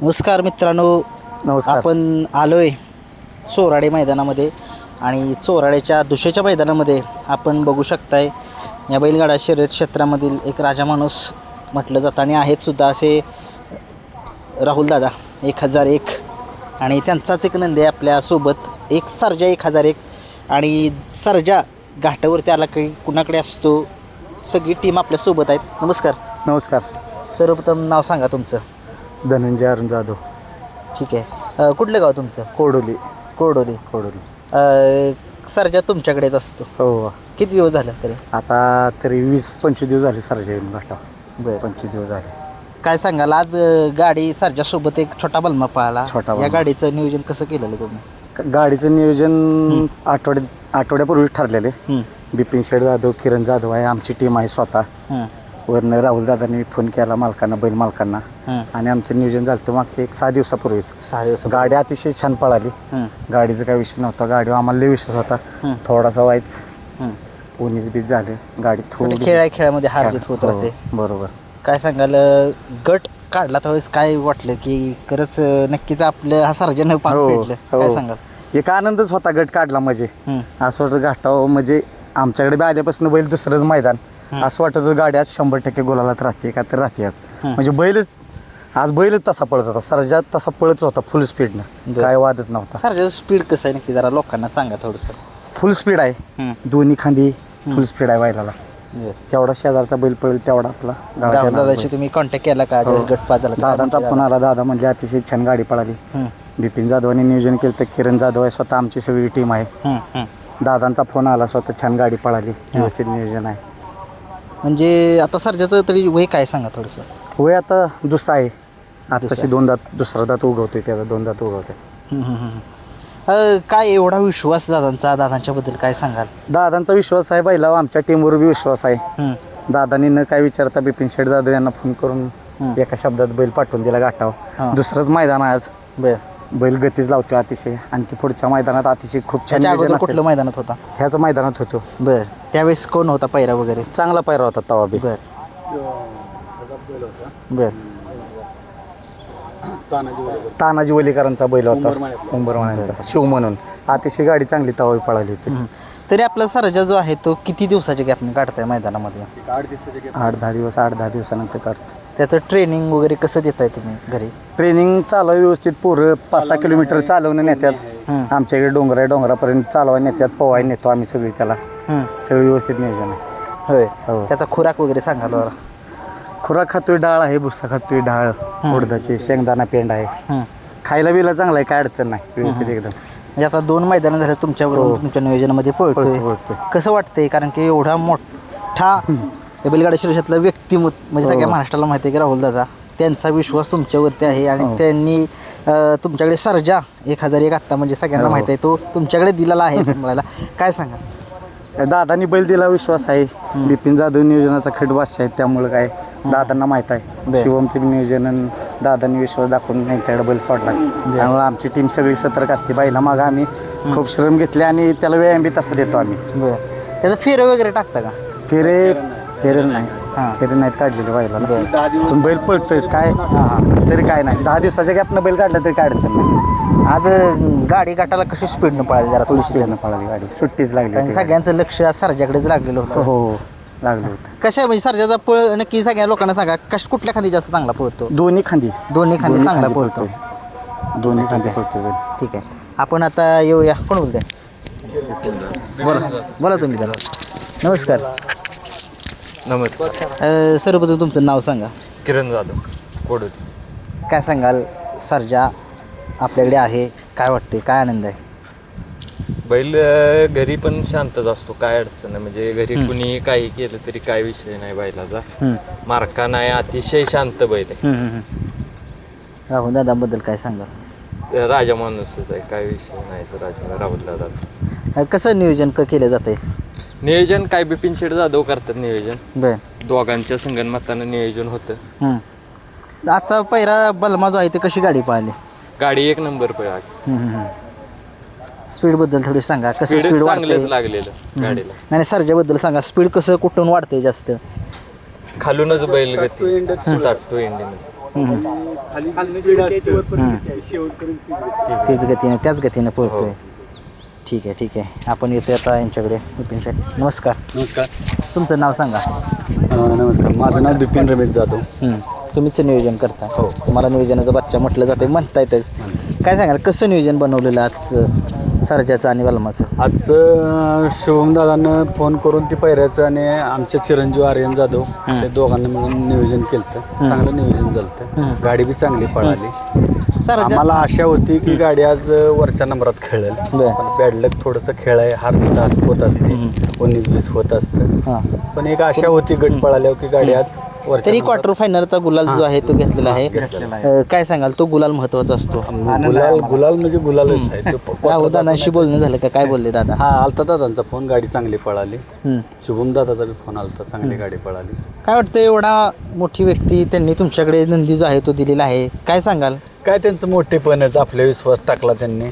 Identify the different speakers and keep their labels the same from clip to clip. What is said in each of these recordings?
Speaker 1: नमस्कार मित्रांनो.
Speaker 2: नमस्कार.
Speaker 1: आपण आलोय चोराडे मैदानामध्ये आणि चोराड्याच्या दुसऱ्याच्या मैदानामध्ये आपण बघू शकताय या बैलगाडा शर्यत क्षेत्रामधील एक राजा माणूस म्हटलं जातं आणि आहेत सुद्धा असे राहुल दादा 1001 आणि त्यांचाच एक नंदी आहे आपल्यासोबत एक सर्जा 1001 आणि सर्जा घाटावरती आला काही कुणाकडे असतो. सगळी टीम आपल्यासोबत आहेत. नमस्कार.
Speaker 2: नमस्कार.
Speaker 1: सर्वप्रथम नाव सांगा तुमचं.
Speaker 2: धनंजय अरुण जाधव.
Speaker 1: ठीक आहे. कुठलं गाव तुमचं.
Speaker 2: कोडोली.
Speaker 1: कोरडोली. सर्जा तुमच्याकडेच असतो.
Speaker 2: हो.
Speaker 1: किती दिवस झाले तरी.
Speaker 2: आता तरी 20-25 दिवस झाले सरजा येऊन घाटा.
Speaker 1: बरं.
Speaker 2: 25 दिवस झाले.
Speaker 1: काय सांगाल आज गाडी सर्जासोबत एक छोटा बलमा पळाला.
Speaker 2: छोटा
Speaker 1: या
Speaker 2: बलमा.
Speaker 1: गाडीचं नियोजन कसं केलेलं तुम्ही.
Speaker 2: गाडीचं नियोजन आठवड्यापूर्वी ठरलेले. बिपिन शेठ जाधव, किरण जाधव आहे आमची टीम आहे स्वतः. वरनं राहुल दादांनी फोन केला मालकांना, बैल मालकांना आणि आमचं नियोजन झालं तर मागच्या 6 दिवसापूर्वीच.
Speaker 1: 6 दिवस
Speaker 2: गाडी अतिशय छान पळाली. गाडीचा काही विषय नव्हता. गाडीवर आम्हाला लय विश्वास होता. थोडासा व्हायच 19-20 झाले. गाडी थोडी
Speaker 1: खेळामध्ये हार जीत होत राहते.
Speaker 2: बरोबर.
Speaker 1: काय सांगाल गट काढला त्यावेळेस काय वाटलं की खरंच नक्कीच आपलं हा सर्जन फेडलं. काय सांगाल.
Speaker 2: एक आनंदच होता गट काढला म्हणजे असं वाटतं घाटाव म्हणजे आमच्याकडे बी आल्यापासून बैल दुसरंच मैदान असं वाटत होतं गाडी आज 100% गोलालाच राहते का तर राहते आज. म्हणजे बैलच तसा पळत होता. सर्जात तसा पळत होता फुल स्पीडनं. काय वादच नव्हता.
Speaker 1: सर्जाचं स्पीड कसं आहे नक्की जरा लोकांना सांगा थोडंसं.
Speaker 2: फुल स्पीड आहे. दोन्ही खांदी फुल स्पीड आहे बैलाला. जेवढा शेजारचा बैल पळेल तेवढा आपला.
Speaker 1: दादाशी तुम्ही कॉन्टॅक्ट केला का गट पाच झाला.
Speaker 2: दादांचा फोन आला. दादा म्हणजे अतिशय छान गाडी पळाली. बिपिन जाधवांनी नियोजन केलं तर किरण जाधव आहे स्वतः आमची सगळी टीम आहे. दादांचा फोन आला स्वतः छान गाडी पळाली. व्यवस्थित नियोजन आहे.
Speaker 1: म्हणजे आता सर्जाचं तरी वय काय सांगा थोडंसं.
Speaker 2: वय आता दुसरा आहे. आताशी 2 दात दुसरा दात उगवतोय त्याचा 2 दात उगवतोय.
Speaker 1: काय एवढा विश्वास दादांच्या बद्दल काय सांगाल.
Speaker 2: दादांचा विश्वास आहे बैलावर. आमच्या टीमवर बी विश्वास आहे. दादांनी न काय विचारता बिपिन शेठ जाधव यांना फोन करून एका शब्दात बैल पाठवून दिला घाटावर. दुसरंच मैदान आहे आज. बैल गतीच लावतो अतिशय. आणखी पुढच्या मैदानात अतिशय खूप छान.
Speaker 1: कुठल्या मैदानात होता.
Speaker 2: ह्याच मैदानात होतो.
Speaker 1: बर. त्यावेळेस कोण होता पैरा वगैरे.
Speaker 2: चांगला पैरा होता तवा बी.
Speaker 1: बर बर.
Speaker 2: तानाजी वलीकरांचा बैल होता. उंबरमाळ्यांचा शिव म्हणून. अतिशय गाडी चांगली तवा पळाली होती.
Speaker 1: तरी आपला सर्जा जो आहे तो किती दिवसाच्या गॅपने काढताय मैदानामध्ये.
Speaker 2: 8-10 दिवसानंतर काढतो.
Speaker 1: त्याचं ट्रेनिंग वगैरे कसं देताय तुम्ही घरी.
Speaker 2: ट्रेनिंग चालू आहे व्यवस्थित. पोरं 5-6 किलोमीटर चालवणं नेतात. आमच्याकडे डोंगरापर्यंत चालवायला नेतात. पोवायला नेतो आम्ही सगळी त्याला. सगळं व्यवस्थित नियोजन आहे.
Speaker 1: होय.
Speaker 2: हो.
Speaker 1: त्याचा खुराक वगैरे सांगा बरं.
Speaker 2: खुराक खातोय. डाळ आहे, भुसा खातोय, डाळ उडदाची, शेंगदाणा पेंड आहे. खायला बिला चांगला आहे. काय अडचण नाही. व्यवस्थित एकदम.
Speaker 1: म्हणजे आता 2 मैदानं झाले तुमच्याबरोबर. तुमच्या नियोजनामध्ये पळतोय. कसं वाटतंय कारण की एवढा मोठा बैलगाडा शर्यतीतला व्यक्तिमत्व म्हणजे सगळ्या महाराष्ट्राला माहिती आहे की राहुल दादा त्यांचा विश्वास तुमच्यावरती आहे आणि त्यांनी तुमच्याकडे सर्जा 1001 आत्ता म्हणजे सगळ्यांना माहिती आहे तो तुमच्याकडे दिलेला आहे मला. काय सांगा.
Speaker 2: दादांनी बैल दिला विश्वास आहे. बिपिन जाधव नियोजनाचा खटबादशाह आहे. त्यामुळे काय दादांना माहीत आहे. शिवमचं नियोजन दादांनी विश्वास दाखवून यांच्याकडे बैल सोडला. त्यामुळे आमची टीम सगळी सतर्क असते. बैला मागं आम्ही खूप श्रम घेतले आणि त्याला व्यायाम बी तसा देतो आम्ही.
Speaker 1: बरं. त्याचं फेरे वगैरे टाकता का.
Speaker 2: फेरे नाही. फेरे नाहीत काढलेले बैलाला. पण बैल पळतोय काय तरी काय नाही. 10 दिवसाच्या गॅपनं बैल काढला तरी काय अडचण नाही.
Speaker 1: आज गाडी गाठाला कशी स्पीडनं पळाली जरा थोडी
Speaker 2: स्पीडनं पळाली गाडी. सुट्टीच लागली.
Speaker 1: सगळ्यांचं लक्ष सर्जाकडेच लागलेलं होतं.
Speaker 2: हो लागलं होतं.
Speaker 1: कशा म्हणजे सर्जाचा पळ नक्की सगळ्या लोकांना सांगा कुठल्या खांदी जास्त चांगला पळतो.
Speaker 2: दोन्ही खांदी
Speaker 1: चांगला पळतो.
Speaker 2: दोन्ही खांदी पळतो.
Speaker 1: ठीक आहे. आपण आता येऊया. कोण बोलतंय. बोला तुम्ही त्याला. नमस्कार. सर्वप्रथम तुमचं नाव सांगा.
Speaker 3: किरण जाधव कोडोली.
Speaker 1: काय सांगाल सर्जा आपल्याकडे आहे. काय वाटते काय आनंद आहे.
Speaker 3: बैल घरी पण शांतच असतो. काय अडचण नाही. म्हणजे घरी कुणी काही केलं तरी काय विषय नाही बैलाचा. मार्का नाही. अतिशय शांत बैल आहे.
Speaker 1: राहुल दादाबद्दल काय सांगाल.
Speaker 3: राजा माणूसच आहे. काय विषय नाही राहुल दादा.
Speaker 1: कसं नियोजन केलं जाते.
Speaker 3: नियोजन काय बिपिन शेठ जाधव करतात नियोजन.
Speaker 1: बर.
Speaker 3: दोघांच्या संगनमतानं नियोजन होतं.
Speaker 1: आता पहिला बलमा जो आहे ते कशी गाडी पाहिली.
Speaker 3: गाडी 1 नंबर पळाली.
Speaker 1: स्पीड बद्दल थोडी सांगा. कसं स्पीड
Speaker 3: चांगलंच लागलेलं गाडीला.
Speaker 1: नाही सर्जाबद्दल सांगा. स्पीड कसं कुठून वाढते जास्त.
Speaker 3: खालूनच बैल गती टाकतो इंडियन.
Speaker 1: तेच गतीने त्याच गतीने पोहोचतोय. ठीक आहे ठीक आहे. आपण येतोय आता यांच्याकडे. विपिन शेठ नमस्कार.
Speaker 4: नमस्कार.
Speaker 1: तुमचं नाव सांगा.
Speaker 4: नमस्कार, माझं नाव बिपिन रमेश जाधव.
Speaker 1: तुम्हीच नियोजन करता. हो, तुम्हाला नियोजनाचा बच्चा म्हटलं जातं, म्हणता येतच. काय सांगाल कसं नियोजन बनवलेलं आज सर्जाचं आणि बलमाचं?
Speaker 4: आजचं शिवम दादांना फोन करून ती पैऱ्याचं आणि आमच्या चिरंजीव आर्यन जाधव ते दोघांना मिळून नियोजन केलं. चांगलं नियोजन झालं. गाडी बी चांगली पळाली. आम्हाला आशा होती की गाडी आज वरच्या नंबरात खेळेल, पण बॅड लक थोडंसं खेळ आहे, हार जास्त होत असते, 19-20 होत असतं. पण एक आशा होती गट पळाल्यावर की गाडी आज
Speaker 1: तरी क्वार्टर फायनलचा गुलाल जो आहे तो घेतलेला आहे. काय सांगाल, तो गुलाल महत्वाचा असतो?
Speaker 4: गुलाल म्हणजे गुलालच आहे.
Speaker 1: राहुल दादांशी बोलणं झालं का? काय बोलले दादा?
Speaker 4: हा, आलता दादांचा फोन, गाडी चांगली पळाली. शुभम दादाचा बी फोन आलता, चांगली गाडी पळाली.
Speaker 1: काय वाटतं, एवढा मोठी व्यक्ती त्यांनी तुमच्याकडे नंदी जो आहे तो दिलेला आहे, काय सांगाल?
Speaker 4: काय त्यांचं मोठेपणच, आपले विश्वास टाकला त्यांनी,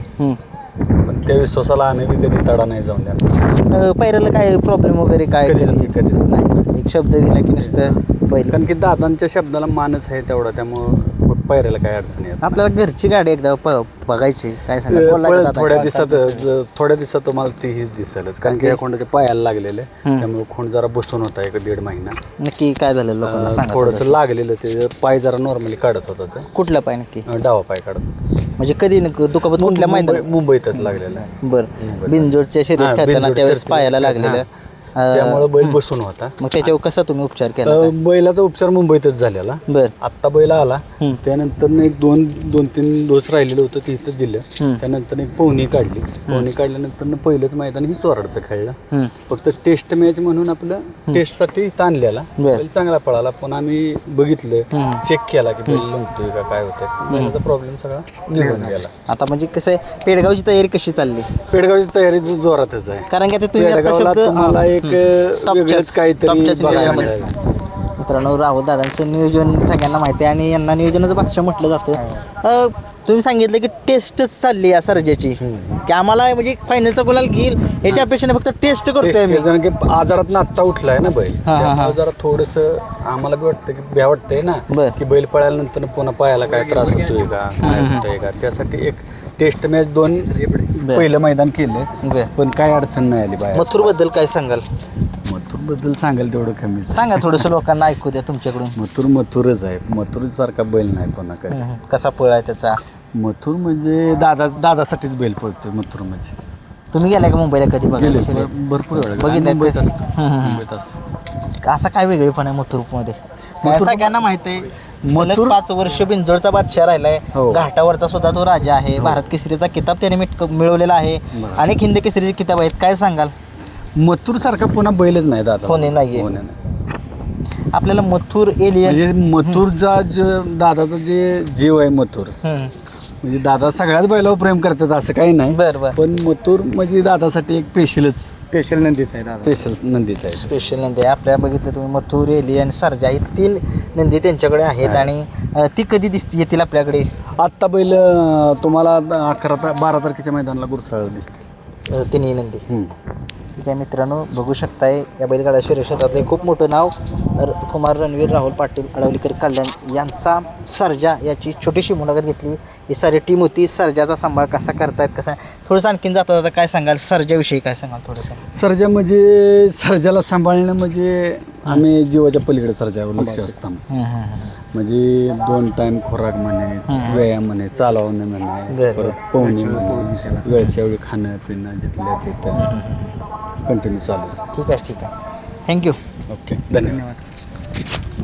Speaker 4: पण त्या विश्वासाला आम्ही बी कधी तडा नाही जाऊन द्या.
Speaker 1: पैराला काय प्रॉब्लेम वगैरे काय
Speaker 4: कधी
Speaker 1: नाही? एक शब्द दिला की नुसतं पहिलं.
Speaker 4: कारण की दादांच्या शब्दाला मानच आहे तेवढा, त्यामुळं पायऱ्याला काय अडचण येत.
Speaker 1: आपल्याला घरची गाडी एकदा बघायची. काय सांगाल?
Speaker 4: थोड्या दिवसात तुम्हाला ती हीच दिसेलच, कारण की या खोंडाच्या पायाला लागलेलं, त्यामुळे खोंड जरा बसून होता 1-1.5 महिना.
Speaker 1: नक्की काय झालं लोकांना सांगा.
Speaker 4: थोडंसं लागलेलं, ते पाय जरा नॉर्मली काढत होता. ते
Speaker 1: कुठला पाय नक्की?
Speaker 4: डावा पाय काढत होता.
Speaker 1: म्हणजे कधी दुखापत कुठल्या मैदानात?
Speaker 4: मुंबईतच लागलेलं आहे.
Speaker 1: बरं, बिनजोडच्या शर्यत खेळताना त्यावेळेस पायाला लागलेलं,
Speaker 4: त्यामुळे बैल बसून होता.
Speaker 1: मग त्याच्यावर कसा तुम्ही उपचार केला?
Speaker 4: बैलाचा उपचार मुंबईतच झालेला.
Speaker 1: बर,
Speaker 4: आत्ता बैल आला, त्यानंतर एक दोन तीन डोस राहिलेलं होतं ते इथं दिलं. त्यानंतर एक पोहणी काढल्यानंतर पहिलंच मैदान ही चोराडचं खेळलं. फक्त टेस्ट मॅच म्हणून आपलं टेस्टसाठी इथं आणलेला. बैल चांगला पळाला, पण आम्ही बघितलं, चेक केला की बैल लंगतोय का काय होतंय. बैलाचा प्रॉब्लेम सगळा निघून गेला.
Speaker 1: आता म्हणजे कसं आहे, पेडगावची तयारी कशी चालली?
Speaker 4: पेडगावची तयारी जोरातच आहे.
Speaker 1: कारण की आता तुम्ही आता
Speaker 4: तुम्हाला एक वेगळंच काहीतरी बघायला मिळालं.
Speaker 1: मित्रांनो, राहुल दादांचं नियोजन सगळ्यांना माहिती आहे आणि यांना नियोजनाचं भाष्य म्हटलं जातं. तुम्ही सांगितलं की टेस्टच चालली या सर्जाची, की आम्हाला म्हणजे फायनलचा गुलाल घेईल याच्या अपेक्षेने फक्त टेस्ट करतोय आम्ही.
Speaker 4: कारण की आजारात आत्ता उठलाय ना बैल, त्यामुळे जरा थोडस आम्हाला बी वाटतं की भ्या वाटतंय ना, की बैल पळाल्यानंतर पुन्हा पायाला काय त्रास होतोय का, काय होतंय का. त्यासाठी एक टेस्ट मॅच 2 पहिलं मैदान केलं, पण काय अडचण नाही आली बाहेर.
Speaker 1: मथुर बद्दल काय सांगाल?
Speaker 4: मथुर बद्दल सांगाल तेवढं कमी.
Speaker 1: सांगा थोडंसं, लोकांना ऐकू द्या तुमच्याकडून.
Speaker 4: मथुरच आहे. मथुर सारखा बैल नाही पुन्हा काय.
Speaker 1: कसा पळ आहे त्याचा?
Speaker 4: मथुर म्हणजे दादासाठीच बैल पळतोय मथुर म्हणजे.
Speaker 1: तुम्ही गेलाय का मुंबईला कधी बघायला?
Speaker 4: भरपूर वेळा
Speaker 1: बघितलं. असा काय वेगळेपण आहे मथुरमध्ये? सगळ्यांना माहित आहे, मथुर 5 वर्ष बिंजोडचा बादशाह राहिलाय. घाटावरचा सुद्धा तो राजा आहे. भारत केसरीचा किताब त्याने मिळवलेला आहे. अनेक हिंद केसरीचे किताब आहेत. काय सांगाल?
Speaker 4: मथुर सारखा पुन्हा बैलच नाही दादा.
Speaker 1: कोणी नाहीये. आपल्याला मथुर एलियन
Speaker 4: म्हणजे मथुरचा दादाचा जे जीव आहे मथुर, म्हणजे दादा सगळ्याच बैलावर प्रेम करतात असं काही नाही.
Speaker 1: बरं,
Speaker 4: पण मथुर म्हणजे दादासाठी एक स्पेशल नंदीच आहे.
Speaker 1: स्पेशल नंदी आहे. आपल्या बघितलं तुम्ही, मथुर, एलियन, सर्जा ही 3 नंदी त्यांच्याकडे आहेत. आणि ती कधी येतील आपल्याकडे?
Speaker 4: आत्ता बैल तुम्हाला 12 तारखेच्या मैदानाला गुरसाळ दिसते
Speaker 1: तिन्ही नंदी. ठीक आहे मित्रांनो, बघू शकताय या बैलगाडा शर्यत क्षेत्रातले खूप मोठं नाव कुमार रणवीर राहुल पाटील अडवलीकर कल्याण यांचा सर्जा याची छोटीशी मुलाखत घेतली. ही सारी टीम होती. सर्जाचा सांभाळ कसा करतायत, कसा थोडंसं आणखीन जाता काय सांगाल सर्जाविषयी? काय सांगाल थोडंसं?
Speaker 4: सर्जा म्हणजे सर्जाला सांभाळणं म्हणजे आम्ही जीवाच्या पलीकडे सर्जावर लक्ष असतं. म्हणजे 2 टाइम खोराक म्हणे, व्यायाम म्हणे, चालवणं म्हणे, परत पोहणे म्हणे, वेळच्या वेळी खाणं पिणं जिथल्या तिथं कंटिन्यू चालू.
Speaker 1: ठीक आहे. थँक्यू.
Speaker 4: ओके, धन्यवाद.